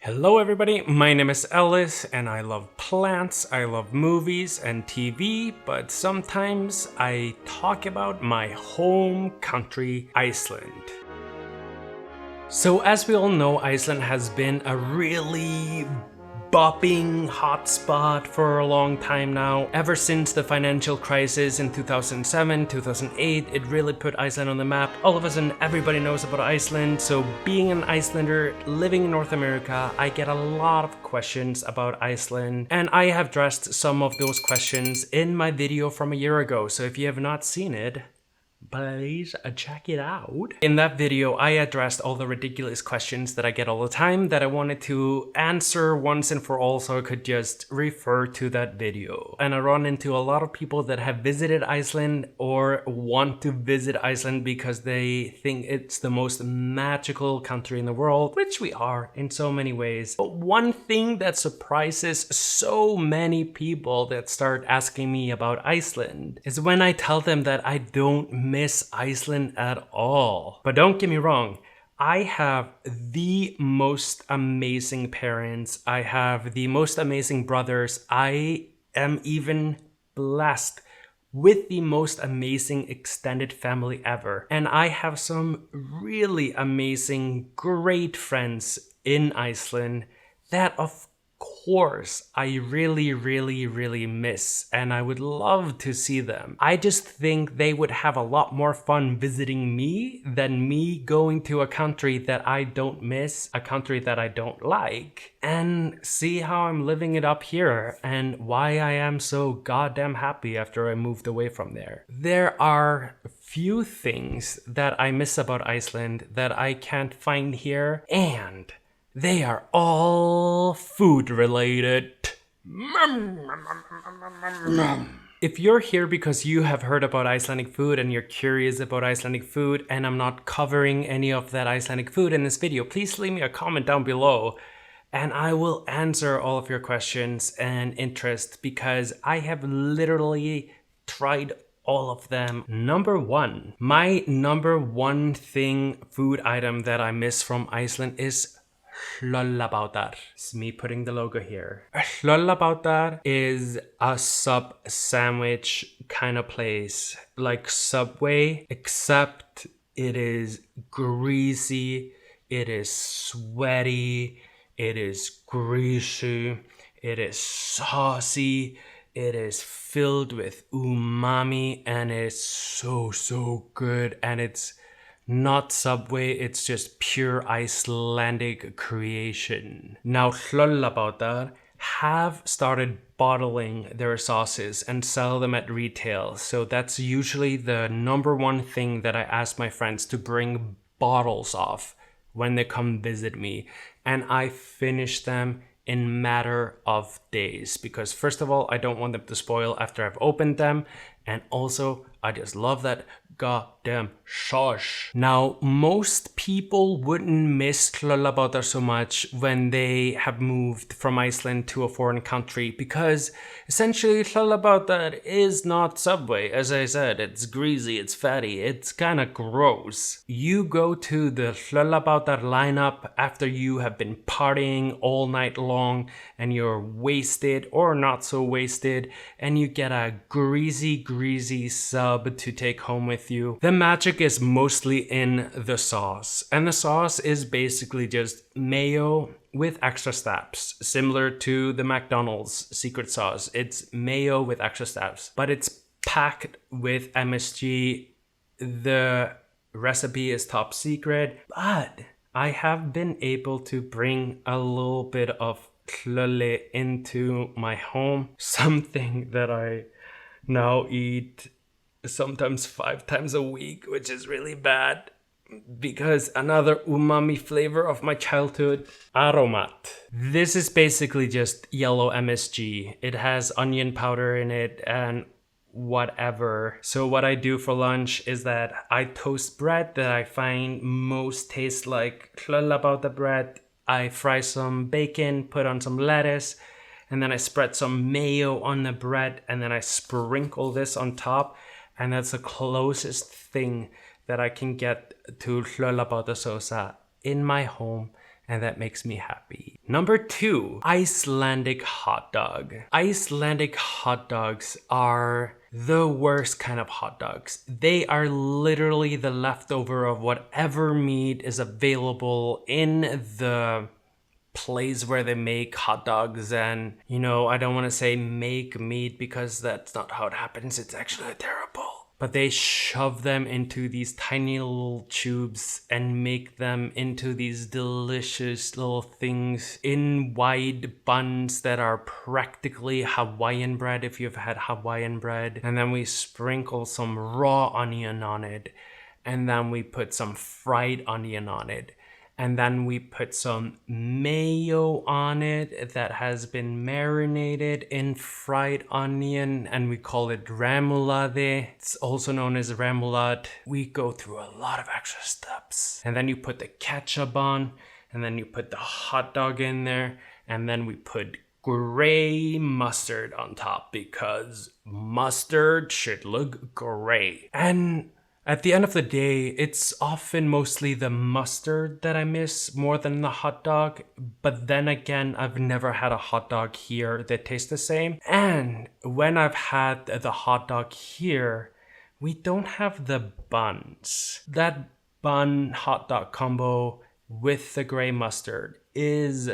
Hello everybody, my name is Elis and I love plants, I love movies and TV, but sometimes I talk about my home country, Iceland. So as we all know, Iceland has been a really bopping hotspot for a long time now. Ever since the financial crisis in 2007, 2008, it really put Iceland on the map. All of a sudden, everybody knows about Iceland. So being an Icelander living in North America, I get a lot of questions about Iceland. And I have addressed some of those questions in my video from a year ago. So if you have not seen it, please check it out. In that video, I addressed all the ridiculous questions that I get all the time that I wanted to answer once and for all, so I could just refer to that video. And I run into a lot of people that have visited Iceland or want to visit Iceland because they think it's the most magical country in the world, which we are in so many ways. But one thing that surprises so many people that start asking me about Iceland is when I tell them that I don't miss Iceland at all. But don't get me wrong, I have the most amazing parents. I have the most amazing brothers. I am even blessed with the most amazing extended family ever. And I have some really amazing, great friends in Iceland that of course I really miss, and I would love to see them. I just think they would have a lot more fun visiting me than me going to a country that I don't miss, a country that I don't like, and see how I'm living it up here and why I am so goddamn happy after I moved away from there. There are few things that I miss about Iceland that I can't find here, and they are all food related. If you're here because you have heard about Icelandic food and you're curious about Icelandic food and I'm not covering any of that Icelandic food in this video, please leave me a comment down below and I will answer all of your questions and interest because I have literally tried all of them. My number one food item that I miss from Iceland is Hlöllabátar. It's me putting the logo here. Hlöllabátar is a sub sandwich kind of place, like Subway, except it is greasy, it is sweaty, it is greasy, it is saucy, it is filled with umami, and it's so good, and it's not Subway, it's just pure Icelandic creation. Now Hlöllabátar have started bottling their sauces and sell them at retail. So that's usually the number one thing that I ask my friends to bring bottles of when they come visit me. And I finish them in matter of days because first of all, I don't want them to spoil after I've opened them. And also, I just love that goddamn sauce. Now, most people wouldn't miss Hlöllabátar so much when they have moved from Iceland to a foreign country because essentially Hlöllabátar is not Subway. As I said, it's greasy, it's fatty, it's kind of gross. You go to the Hlöllabátar lineup after you have been partying all night long and you're wasted or not so wasted and you get a greasy sub to take home with you. The magic is mostly in the sauce, and the sauce is basically just mayo with extra steps, similar to the McDonald's secret sauce. It's mayo with extra steps, but it's packed with MSG. The recipe is top secret, but I have been able to bring a little bit of hlölle into my home, something that I now eat sometimes 5 times a week, which is really bad because another umami flavor of my childhood, aromat. This is basically just yellow MSG. It has onion powder in it and whatever. So what I do for lunch is that I toast bread that I find most tastes like Hlöllabátar bread. I fry some bacon, put on some lettuce, and then I spread some mayo on the bread and then I sprinkle this on top. And that's the closest thing that I can get to Hlöllabátar sósa in my home. and that makes me happy. Number 2, Icelandic hot dog. Icelandic hot dogs are the worst kind of hot dogs. They are literally the leftover of whatever meat is available in the place where they make hot dogs. And I don't want to say make meat because that's not how it happens. It's actually terrible. But they shove them into these tiny little tubes and make them into these delicious little things in wide buns that are practically Hawaiian bread, if you've had Hawaiian bread. And then we sprinkle some raw onion on it. And then we put some fried onion on it. And then we put some mayo on it that has been marinated in fried onion, and we call it remoulade. It's also known as remoulade. We go through a lot of extra steps. And then you put the ketchup on, and then you put the hot dog in there, and then we put gray mustard on top because mustard should look gray. And at the end of the day, it's often mostly the mustard that I miss more than the hot dog. But then again, I've never had a hot dog here that tastes the same. And when I've had the hot dog here, we don't have the buns. That bun hot dog combo with the gray mustard is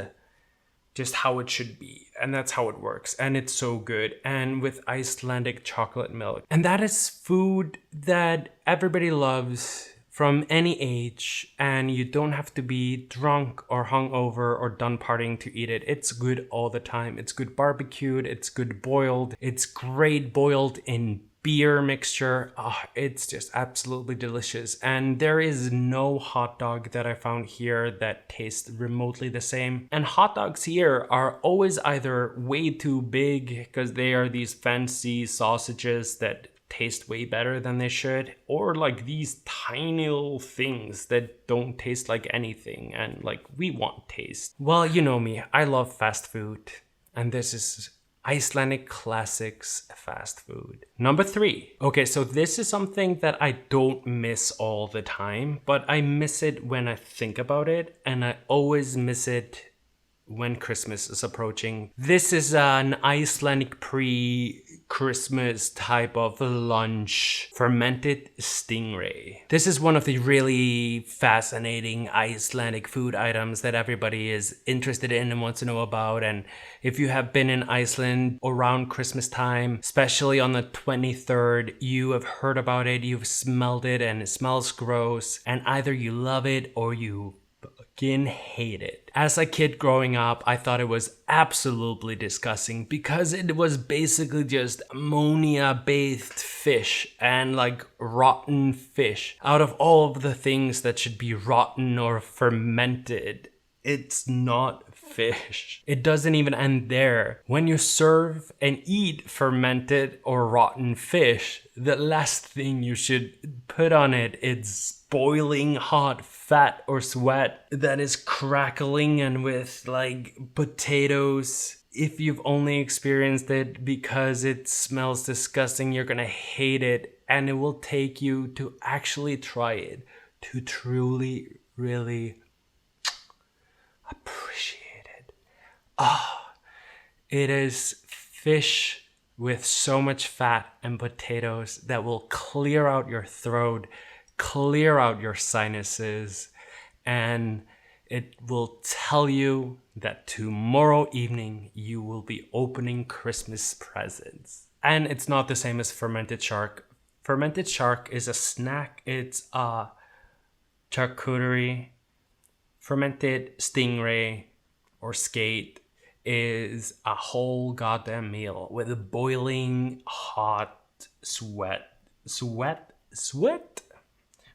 just how it should be, and that's how it works, and it's so good, and with Icelandic chocolate milk. And that is food that everybody loves from any age, and you don't have to be drunk or hungover or done partying to eat it. It's good all the time. It's good barbecued, it's good boiled, it's great boiled in beer mixture. It's just absolutely delicious. And there is no hot dog that I found here that tastes remotely the same. And hot dogs here are always either way too big because they are these fancy sausages that taste way better than they should, or like these tiny little things that don't taste like anything and like we want taste. Well, you know me, I love fast food, and this is Icelandic classics fast food. Number 3. Okay, so this is something that I don't miss all the time, but I miss it when I think about it, and I always miss it when Christmas is approaching. This is an Icelandic pre-Christmas type of lunch, fermented stingray. This is one of the really fascinating Icelandic food items that everybody is interested in and wants to know about. And if you have been in Iceland around Christmas time, especially on the 23rd, you have heard about it, you've smelled it, and it smells gross, and either you love it or you fucking hate it. As a kid growing up, I thought it was absolutely disgusting because it was basically just ammonia-bathed fish and like rotten fish. Out of all of the things that should be rotten or fermented, it's not fish. It doesn't even end there. When you serve and eat fermented or rotten fish, the last thing you should put on it is boiling hot fat or sweat that is crackling and with like potatoes. If you've only experienced it because it smells disgusting, you're gonna hate it, and it will take you to actually try it to truly, really appreciate it. It is fish with so much fat and potatoes that will clear out your throat, clear out your sinuses, and it will tell you that tomorrow evening you will be opening Christmas presents. And it's not the same as fermented shark. Fermented shark is a snack. It's a charcuterie. Fermented stingray or skate is a whole goddamn meal with a boiling hot sweat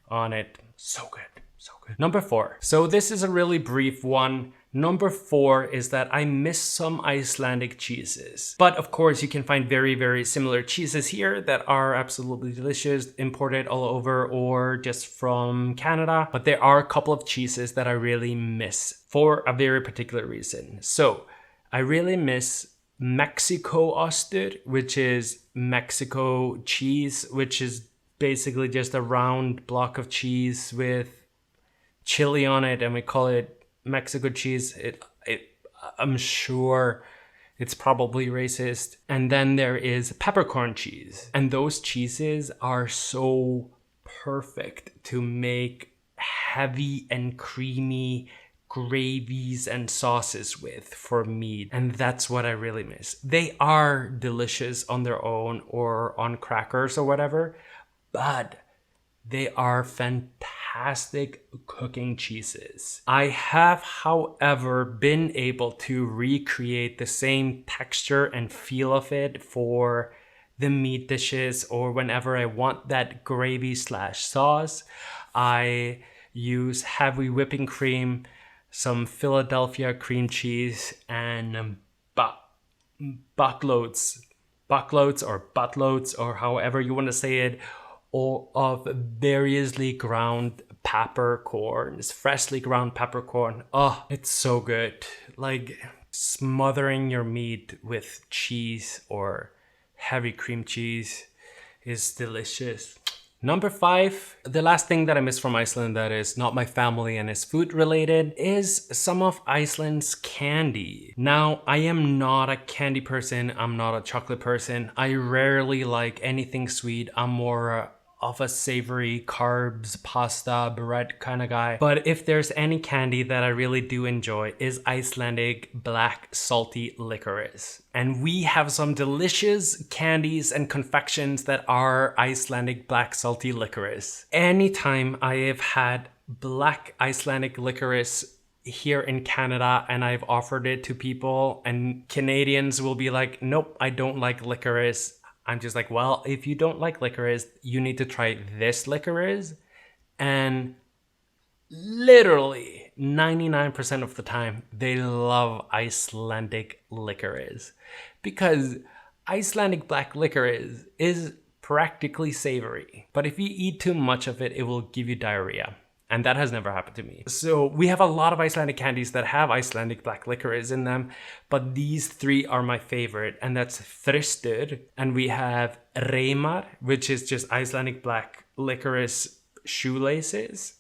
on it. So good. So good. Number 4. So this is a really brief one. Number 4 is that I miss some Icelandic cheeses. But of course you can find very, very similar cheeses here that are absolutely delicious, imported all over or just from Canada. But there are a couple of cheeses that I really miss for a very particular reason. So I really miss Mexico ostur, which is Mexico cheese, which is basically just a round block of cheese with chili on it, and we call it Mexico cheese. I'm sure it's probably racist. And then there is peppercorn cheese. And those cheeses are so perfect to make heavy and creamy gravies and sauces with for meat. And that's what I really miss. They are delicious on their own or on crackers or whatever, but they are fantastic cooking cheeses. I have, however, been able to recreate the same texture and feel of it for the meat dishes, or whenever I want that gravy slash sauce. I use heavy whipping cream, some Philadelphia cream cheese, and buttloads or however you want to say it, or of variously ground peppercorns, freshly ground peppercorn. Oh, it's so good. Like smothering your meat with cheese or heavy cream cheese is delicious. Number 5, the last thing that I miss from Iceland that is not my family and is food related is some of Iceland's candy. Now, I am not a candy person. I'm not a chocolate person. I rarely like anything sweet. I'm more of a savory, carbs, pasta, bread kind of guy. But if there's any candy that I really do enjoy is Icelandic black salty licorice. And we have some delicious candies and confections that are Icelandic black salty licorice. Anytime I have had black Icelandic licorice here in Canada and I've offered it to people, and Canadians will be like, nope, I don't like licorice. I'm just like, well, if you don't like licorice, you need to try this licorice. And literally 99% of the time, they love Icelandic licorice, because Icelandic black licorice is practically savory. But if you eat too much of it, it will give you diarrhea. And that has never happened to me. So we have a lot of Icelandic candies that have Icelandic black licorice in them, but these 3 are my favorite, and that's Þristur, and we have Reimar, which is just Icelandic black licorice shoelaces,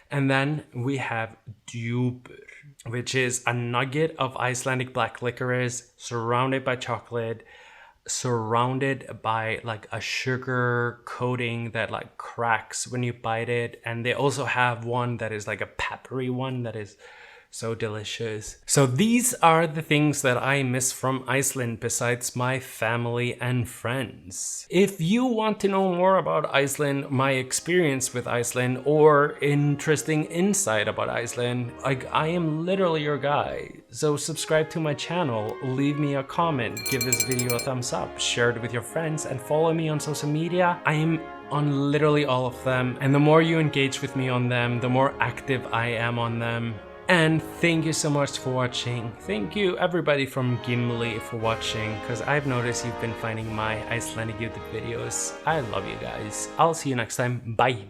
and then we have Djúpur, which is a nugget of Icelandic black licorice surrounded by chocolate, surrounded by like a sugar coating that like cracks when you bite it. And they also have one that is like a peppery one that is so delicious. So these are the things that I miss from Iceland besides my family and friends. If you want to know more about Iceland, my experience with Iceland, or interesting insight about Iceland, like, I am literally your guy. So subscribe to my channel, leave me a comment, give this video a thumbs up, share it with your friends, and follow me on social media. I am on literally all of them, and the more you engage with me on them, the more active I am on them. And thank you so much for watching. Thank you everybody from Gimli for watching, because I've noticed you've been finding my Icelandic YouTube videos. I love you guys. I'll see you next time. Bye.